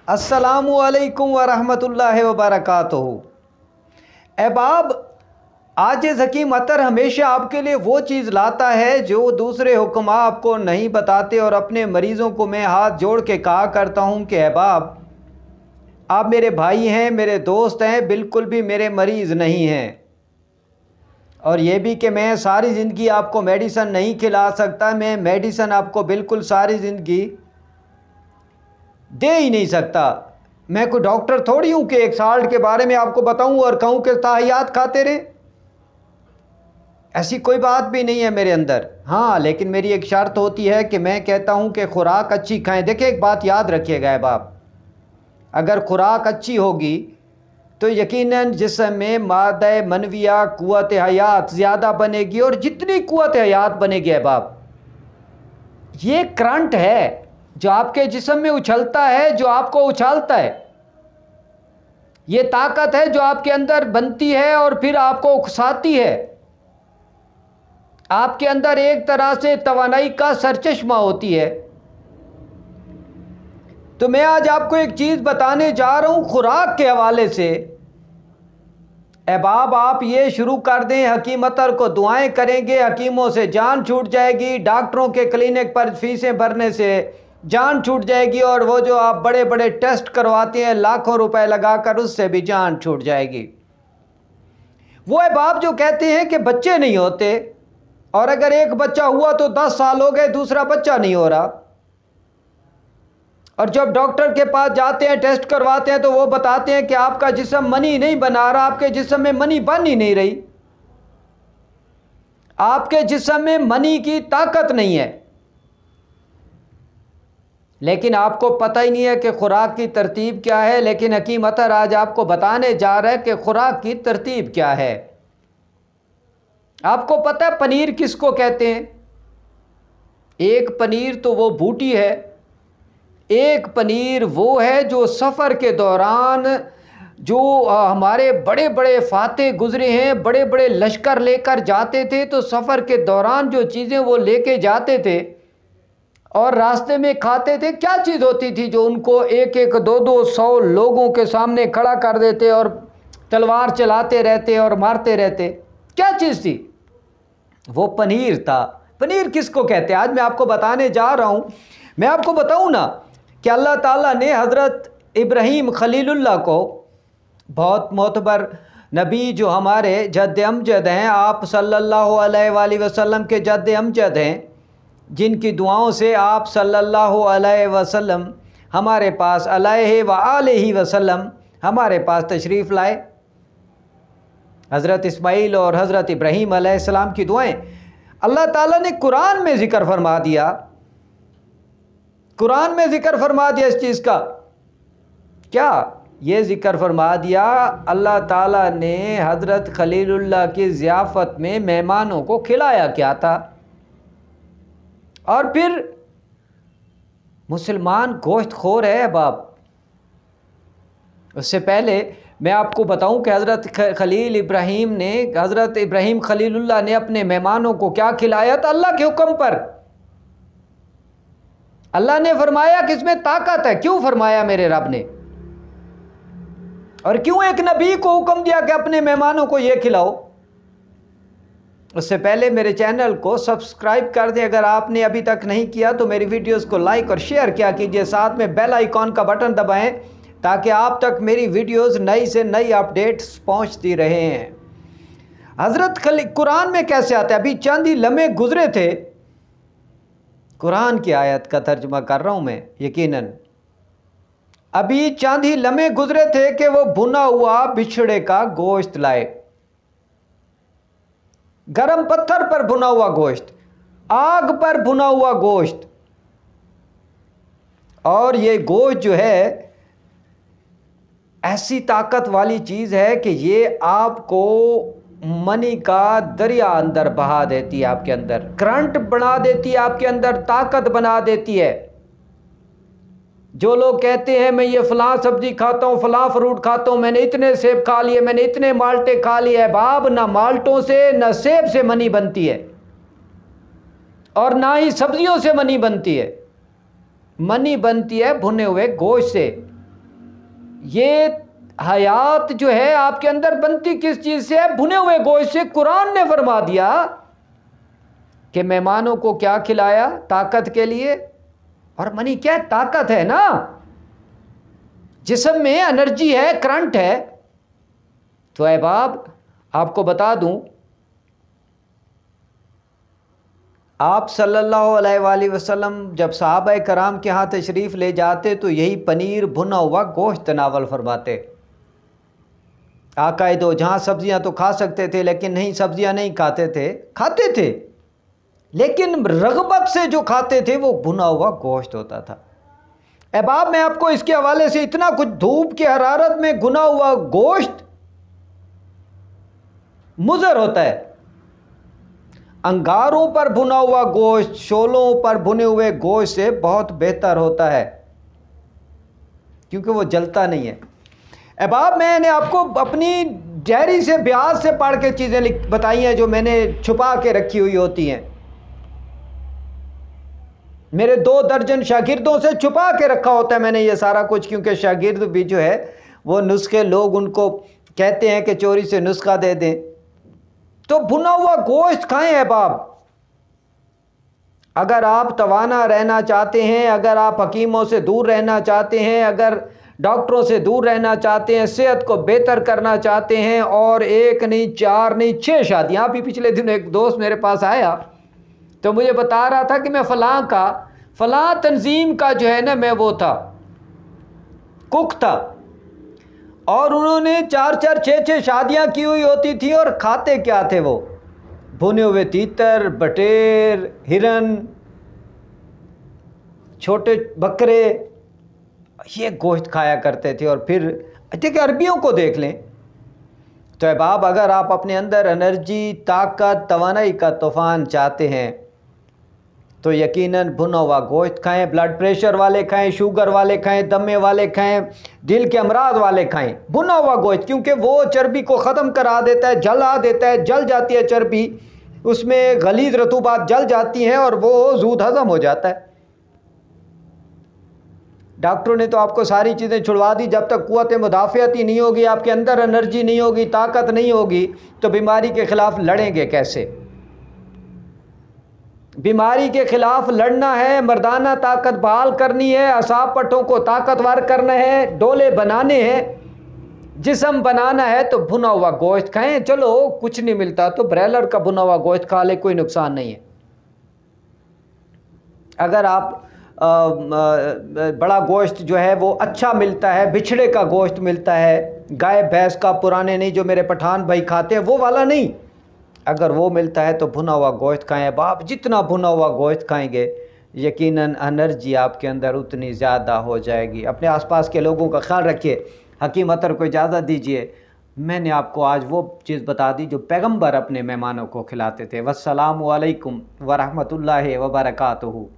अस्सलामु अलैकुम वरहमतुल्लाहि वबरकातुहू। अहबाब, आजिज़ हकीम अतर हमेशा आपके लिए वो चीज़ लाता है जो दूसरे हुक्मा आपको नहीं बताते, और अपने मरीज़ों को मैं हाथ जोड़ के कहा करता हूँ कि अहबाब, आप मेरे भाई हैं, मेरे दोस्त हैं, बिल्कुल भी मेरे मरीज़ नहीं हैं। और ये भी कि मैं सारी ज़िंदगी आपको मेडिसन नहीं खिला सकता, मैं मेडिसन आपको बिल्कुल सारी ज़िंदगी दे ही नहीं सकता। मैं कोई डॉक्टर थोड़ी हूँ कि एक साल्ट के बारे में आपको बताऊँ और कहूँ कि ताहियात खाते रहे। ऐसी कोई बात भी नहीं है मेरे अंदर। हाँ, लेकिन मेरी एक शर्त होती है कि मैं कहता हूँ कि खुराक अच्छी खाएं। देखिए, एक बात याद रखिएगा बाप, अगर खुराक अच्छी होगी तो यकीनन जिस्म में मादा मनविया कुव्वत हयात ज़्यादा बनेगी, और जितनी कुव्वत हयात बनेगी बाप, ये करंट है जो आपके जिस्म में उछलता है, जो आपको उछालता है। ये ताकत है जो आपके अंदर बनती है और फिर आपको उकसाती है। आपके अंदर एक तरह से तवानाई का सरचश्मा होती है। तो मैं आज आपको एक चीज़ बताने जा रहा हूँ खुराक के हवाले से। अहबाब, आप ये शुरू कर दें, हकीम अतर को दुआएं करेंगे, हकीमों से जान छूट जाएगी, डॉक्टरों के क्लिनिक पर फीसें भरने से जान छूट जाएगी, और वो जो आप बड़े बड़े टेस्ट करवाते हैं लाखों रुपए लगाकर, उससे भी जान छूट जाएगी। वो अहबाब जो कहते हैं कि बच्चे नहीं होते, और अगर एक बच्चा हुआ तो 10 साल हो गए, दूसरा बच्चा नहीं हो रहा। और जब डॉक्टर के पास जाते हैं, टेस्ट करवाते हैं, तो वो बताते हैं कि आपका जिस्म मनी नहीं बना रहा, आपके जिस्म में मनी बन ही नहीं रही, आपके जिस्म में मनी की ताकत नहीं है। लेकिन आपको पता ही नहीं है कि खुराक की तरतीब क्या है। लेकिन हकीम अतर आज आपको बताने जा रहा है कि खुराक की तरतीब क्या है। आपको पता है पनीर किसको कहते हैं? एक पनीर तो वो बूटी है, एक पनीर वो है जो सफ़र के दौरान जो हमारे बड़े बड़े फाते गुजरे हैं, बड़े बड़े लश्कर लेकर जाते थे, तो सफ़र के दौरान जो चीज़ें वो लेके जाते थे और रास्ते में खाते थे, क्या चीज़ होती थी जो उनको एक एक दो दो 100 लोगों के सामने खड़ा कर देते और तलवार चलाते रहते और मारते रहते? क्या चीज़ थी? वो पनीर था। पनीर किसको कहते हैं आज मैं आपको बताने जा रहा हूँ। मैं आपको बताऊँ ना कि अल्लाह ताला ने हज़रत इब्राहीम खलीलुल्लाह को, बहुत मोतबर नबी जो हमारे जद्द अमजद हैं, आप सल्लल्लाहु अलैहि वसल्लम के जद्द अमजद हैं, जिनकी दुआओं से आप सल्लल्लाहु अलैहि वसल्लम हमारे पास अलैहि व आलिहि वसल्लम हमारे पास तशरीफ़ लाए। हज़रत इस्माईल और हज़रत इब्राहीम अलैहिस्सलाम की दुआएं अल्लाह ताला ने कुरान में ज़िक्र फरमा दिया। कुरान में ज़िक्र फरमा दिया इस चीज़ का। क्या ये ज़िक्र फरमा दिया? अल्लाह ताला ने हज़रत खलीलुल्लाह की ज़ियाफ़त में मेहमानों को खिलाया क्या था? और फिर मुसलमान गोश्त खोर है बाप। उससे पहले मैं आपको बताऊं कि हज़रत खलील इब्राहीम ने, हज़रत इब्राहीम खलीलुल्लाह ने अपने मेहमानों को क्या खिलाया था अल्लाह के हुक्म पर। अल्लाह ने फरमाया कि इसमें ताकत है। क्यों फरमाया मेरे रब ने? और क्यों एक नबी को हुक्म दिया कि अपने मेहमानों को ये खिलाओ? उससे पहले मेरे चैनल को सब्सक्राइब कर दें अगर आपने अभी तक नहीं किया तो। मेरी वीडियोस को लाइक और शेयर किया कीजिए, साथ में बेल आइकॉन का बटन दबाएं ताकि आप तक मेरी वीडियोस नई से नई अपडेट्स पहुंचती रहें। हज़रत कुरान में कैसे आता है? अभी चंद ही लम्हे गुजरे थे, कुरान की आयत का तर्जुमा कर रहा हूं मैं यकीनन। अभी चंद ही लम्हे गुजरे थे कि वो भुना हुआ बिछड़े का गोश्त लाए, गरम पत्थर पर भुना हुआ गोश्त, आग पर भुना हुआ गोश्त। और ये गोश्त जो है ऐसी ताकत वाली चीज़ है कि ये आपको मनी का दरिया अंदर बहा देती है, आपके अंदर करंट बना देती है, आपके अंदर ताकत बना देती है। जो लोग कहते हैं मैं ये फ़लाँ सब्ज़ी खाता हूँ, फ़लाँ फ्रूट खाता हूँ, मैंने इतने सेब खा लिए, मैंने इतने माल्टे खा लिए, है बाब, ना माल्टों से ना सेब से मनी बनती है और ना ही सब्जियों से मनी बनती है। मनी बनती है भुने हुए गोश्त से। ये हयात जो है आपके अंदर बनती किस चीज़ से है? भुने हुए गोश्त से। कुरान ने फरमा दिया कि मेहमानों को क्या खिलाया? ताकत के लिए। और मनी क्या है? ताकत है ना, जिस्म में एनर्जी है, करंट है। तो अहबाब आपको बता दूं, आप सल्लल्लाहु अलैहि वसल्लम जब सहाबा कराम के यहाँ तशरीफ़ ले जाते तो यही पनीर भुना हुआ गोश्त नावल फरमाते। आकाए दो जहाँ सब्जियाँ तो खा सकते थे, लेकिन नहीं, सब्जियाँ नहीं खाते थे, लेकिन रग़बत से जो खाते थे वो भुना हुआ गोश्त होता था। अहबाब मैं आपको इसके हवाले से इतना कुछ, धूप की हरारत में भुना हुआ गोश्त मुज़र होता है, अंगारों पर भुना हुआ गोश्त शोलों पर भुने हुए गोश्त से बहुत बेहतर होता है, क्योंकि वो जलता नहीं है। अहबाब मैंने आपको अपनी डायरी से ब्याज से पढ़ के चीज़ें बताई हैं जो मैंने छुपा के रखी हुई होती हैं। मेरे 2 दर्जन शागिर्दों से छुपा के रखा होता है मैंने ये सारा कुछ, क्योंकि शागिर्द भी जो है वो नुस्खे, लोग उनको कहते हैं कि चोरी से नुस्खा दे दें। तो भुना हुआ गोश्त खाएं अहबाब। अगर आप तवाना रहना चाहते हैं, अगर आप हकीमों से दूर रहना चाहते हैं, अगर डॉक्टरों से दूर रहना चाहते हैं, सेहत को बेहतर करना चाहते हैं, और 1 नहीं 4 नहीं 6 शादियाँ। अभी पिछले दिन एक दोस्त मेरे पास आया तो मुझे बता रहा था कि मैं फ़लाँ तंजीम का जो है ना, मैं वो था, कुक था, और उन्होंने 4-4 6-6 शादियाँ की हुई होती थी, और खाते क्या थे वो? भुने हुए तीतर, बटेर, हिरन, छोटे बकरे, ये गोश्त खाया करते थे। और फिर देखिए अरबियों को देख लें। तो अहबाब अगर आप अपने अंदर एनर्जी, ताकत, तवानाई का तूफ़ान चाहते हैं तो यकीनन भुना हुआ गोश्त खाएं। ब्लड प्रेशर वाले खाएं, शुगर वाले खाएं, दमे वाले खाएं, दिल के अमराज वाले खाएं भुना हुआ गोश्त, क्योंकि वो चर्बी को ख़त्म करा देता है, जला देता है, जल जाती है चर्बी, उसमें गलीज़ रतूबात जल जाती हैं और वो ज़ूद हज़म हो जाता है। डॉक्टरों ने तो आपको सारी चीज़ें छुड़वा दी। जब तक क़ुव्वत मुदाफ़ियत ही नहीं होगी, आपके अंदर एनर्जी नहीं होगी, ताकत नहीं होगी, तो बीमारी के ख़िलाफ़ लड़ेंगे कैसे? बीमारी के ख़िलाफ़ लड़ना है, मर्दाना ताकत बहाल करनी है, असाब पट्टों को ताकतवर करना है, डोले बनाने हैं, जिस्म बनाना है, तो भुना हुआ गोश्त खाएं। चलो कुछ नहीं मिलता तो ब्रॉयलर का भुना हुआ गोश्त खा ले, कोई नुकसान नहीं है। अगर आप बड़ा गोश्त जो है वो अच्छा मिलता है, बिछड़े का गोश्त मिलता है, गाय भैंस का, पुराने नहीं जो मेरे पठान भाई खाते हैं वो वाला नहीं, अगर वो मिलता है तो भुना हुआ गोश्त खाएं। बाप जितना भुना हुआ गोश्त खाएंगे यकीनन एनर्जी आपके अंदर उतनी ज़्यादा हो जाएगी। अपने आसपास के लोगों का ख्याल रखिए। हकीम अतर को इजाज़त दीजिए। मैंने आपको आज वो चीज़ बता दी जो पैगंबर अपने मेहमानों को खिलाते थे। वस्सलामु अलैकुम वरहमतुल्लाहि व बरकातुहू।